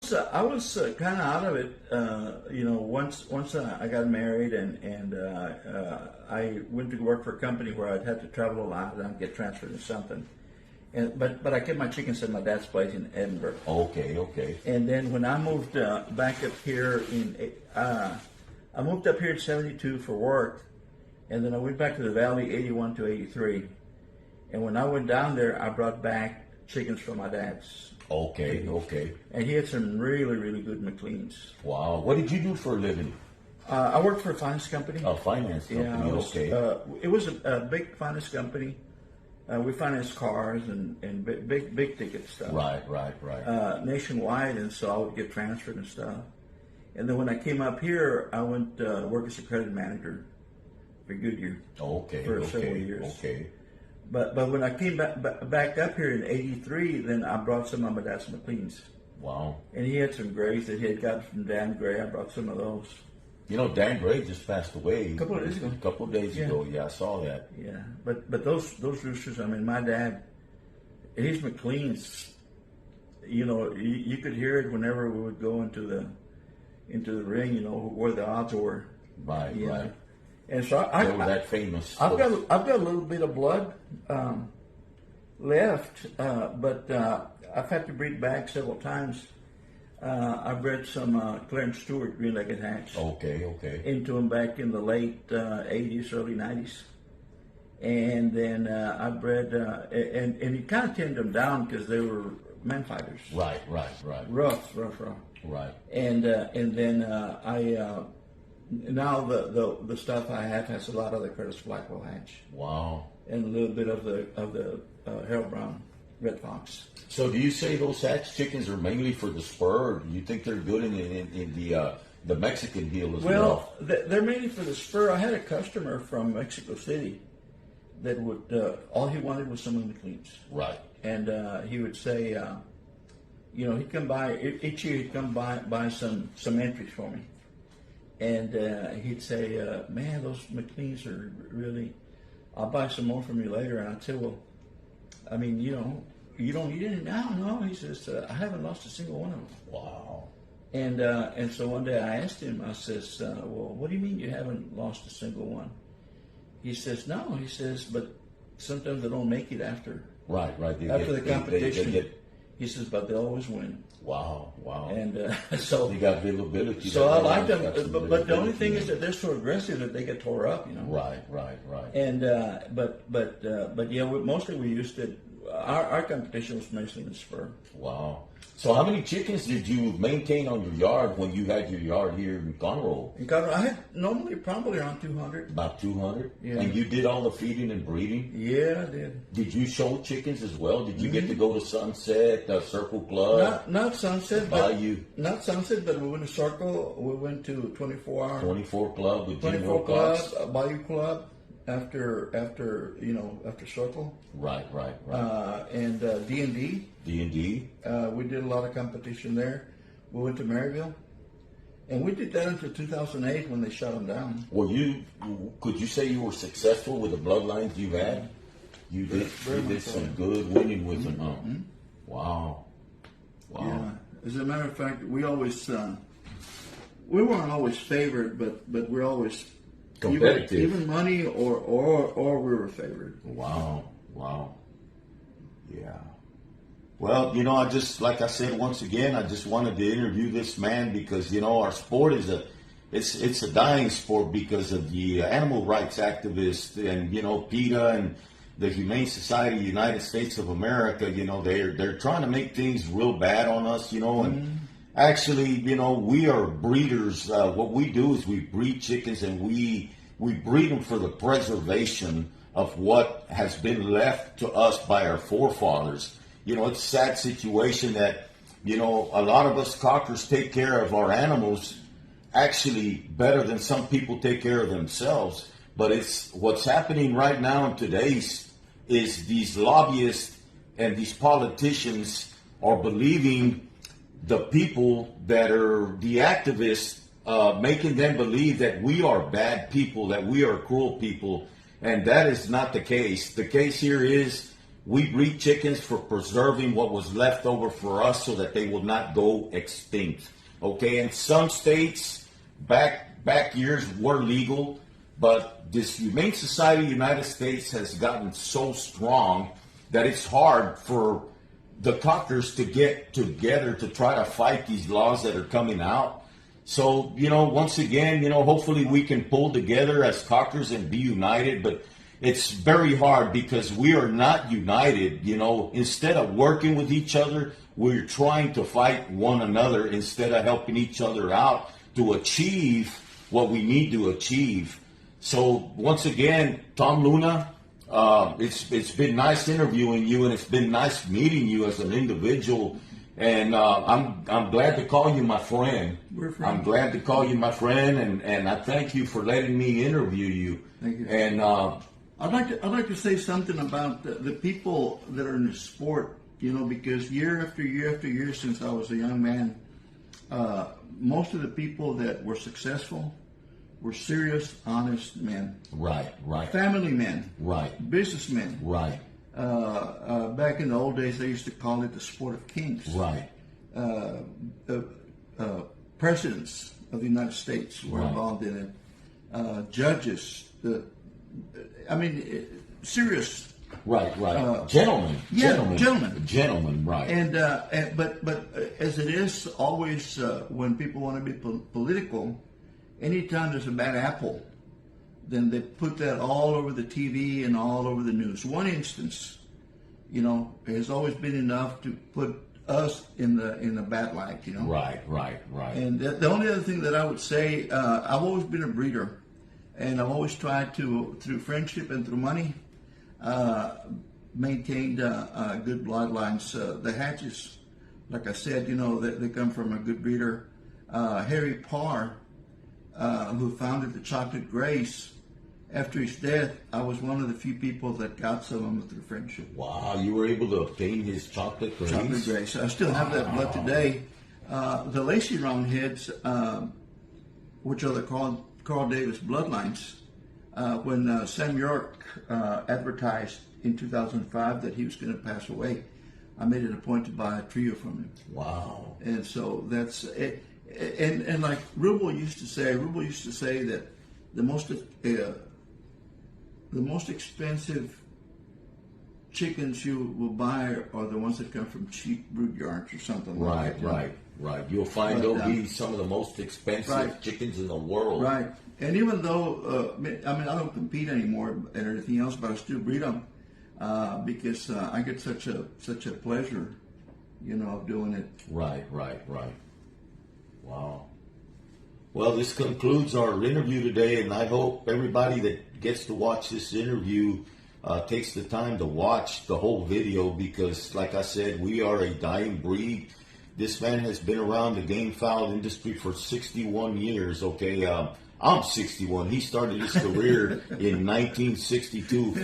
So I was kind of out of it, once I got married and I went to work for a company where I'd have to travel a lot and I'd get transferred to something. But I kept my chickens at my dad's place in Edinburgh. Okay, okay. And then when I moved back up here I moved up here in '72 for work, and then I went back to the valley '81 to '83. And when I went down there, I brought back chickens from my dad's. Okay, okay. And he had some really, really good McLeans. Wow. What did you do for a living? I worked for a finance company. A finance company, Yeah, okay. it was a big finance company. We financed cars and big ticket stuff. Right. Nationwide, and so I would get transferred and stuff. And then when I came up here, I went work as a credit manager for Goodyear. Okay, for okay, several years. okay. But when I came back up here in '83, then I brought some of my dad's McLeans. Wow. And he had some grays that he had gotten from Dan Gray. I brought some of those. You know, Dan Gray just passed away. A couple of days ago. A couple of days ago, yeah, I saw that. Yeah, but those roosters, I mean, my dad, his McLeans, you could hear it whenever we would go into the ring, where the odds were. Right, Yeah. right. And so They were that famous. I've got a little bit of blood left, but I've had to breed back several times. I've bred some Clarence Stewart green-legged hatch Okay. into them back in the late '80s, early '90s, and then I bred and you kind of tamed them down because they were man fighters. Right. Rough. Right. And then I now the stuff I have has a lot of the Curtis Blackwell hatch Wow. and a little bit of the Harold Brown Red Fox. So do you say those hatch chickens are mainly for the spur, or do you think they're good in the Mexican deal as well? Well, they're mainly for the spur. I had a customer from Mexico City that would all he wanted was some of the McLeans. Right. And he would say, he'd come by each year. He'd come buy some entries for me, and he'd say, "Man, those McLeans are really. I'll buy some more from you later." And I'd say, "Well, I mean, you don't need any now, no?" He says, "I haven't lost a single one of them." Wow. And so one day I asked him. I says, "Well, what do you mean you haven't lost a single one?" He says, "No." He says, "But sometimes they don't make it after." Right. After the competition, they get, he says, "But they always win." wow. And so You got availability. So I like them, but the only thing is that they're so aggressive that they get tore up, Right. And but yeah, mostly we used it. Our competition was mostly in the spur. Wow. So how many chickens did you maintain on your yard when you had your yard here in Conroe? In Colorado, I had normally probably around 200. About 200? Yeah. And you did all the feeding and breeding? Yeah, I did. Did you show chickens as well? Did you get to go to Sunset, Circle Club? Not Sunset, Bayou? Not Sunset, but we went to Circle. We went to 24 Hour. 24 Club with Jim 24 Wilcox? Club, Bayou Club. After Circle. Right. And D&D. D&D? We did a lot of competition there. We went to Maryville. And we did that until 2008 when they shut them down. Could you say you were successful with the bloodlines you had? You did some good winning with them, huh? Mm-hmm. Wow. Yeah. As a matter of fact, we always, we weren't always favored, but we're always competitive. Even money or we were favored. Wow. Yeah. Well, I just, like I said once again, I just wanted to interview this man because, our sport is it's a dying sport because of the animal rights activists and, PETA and the Humane Society of the United States of America, they're trying to make things real bad on us, and actually, we are breeders. What we do is we breed chickens and we breed them for the preservation of what has been left to us by our forefathers. It's a sad situation that, a lot of us cockers take care of our animals actually better than some people take care of themselves. But it's what's happening right now in today's is these lobbyists and these politicians are believing the people that are the activists, making them believe that we are bad people, that we are cruel people. And that is not the case. The case here is We breed chickens for preserving what was left over for us so that they will not go extinct. Okay, in some states, back years were legal, but this Humane Society of the United States has gotten so strong that it's hard for the cockers to get together to try to fight these laws that are coming out. So, once again, hopefully we can pull together as cockers and be united, but it's very hard because we are not united. Instead of working with each other, we're trying to fight one another instead of helping each other out to achieve what we need to achieve. So once again, Tom Luna, it's been nice interviewing you, and it's been nice meeting you as an individual. And I'm glad to call you my friend. We're friends. I'm glad to call you my friend, and I thank you for letting me interview you. Thank you. And I'd like to say something about the people that are in the sport. Because year after year after year since I was a young man, most of the people that were successful were serious, honest men. right, Family men. right, Businessmen. right, Back in the old days, they used to call it the sport of kings. right, Presidents of the United States were Right. involved in it. Judges. Serious. right. Gentlemen, yeah, gentlemen. right. But as it is always when people want to be political, anytime there's a bad apple, then they put that all over the TV and all over the news. One instance, has always been enough to put us in the bad light. Right. And the only other thing that I would say, I've always been a breeder, and I've always tried to, through friendship and through money, maintained good bloodlines. The Hatches, like I said, they come from a good breeder. Harry Parr, who founded the Chocolate Grace, after his death, I was one of the few people that got some of them through friendship. Wow, you were able to obtain his chocolate grace? Chocolate Grace. I still have that blood today. The Lacey Roundheads, which are the Carl Davis bloodlines, when Sam York advertised in 2005 that he was going to pass away, I made it a point to buy a trio from him. Wow. And so that's it. And like Rubel used to say that the most expensive chickens you will buy are the ones that come from cheap brood yards or something like that. Right. You'll find But, they'll be some of the most expensive right. chickens in the world. Right. And even though, I don't compete anymore and everything else, but I still breed them because I get such a pleasure, of doing it. Right. Wow. Well, this concludes our interview today, and I hope everybody that gets to watch this interview takes the time to watch the whole video because, like I said, we are a dying breed. This man has been around the game fowl industry for 61 years, okay? I'm 61. He started his career in 1962.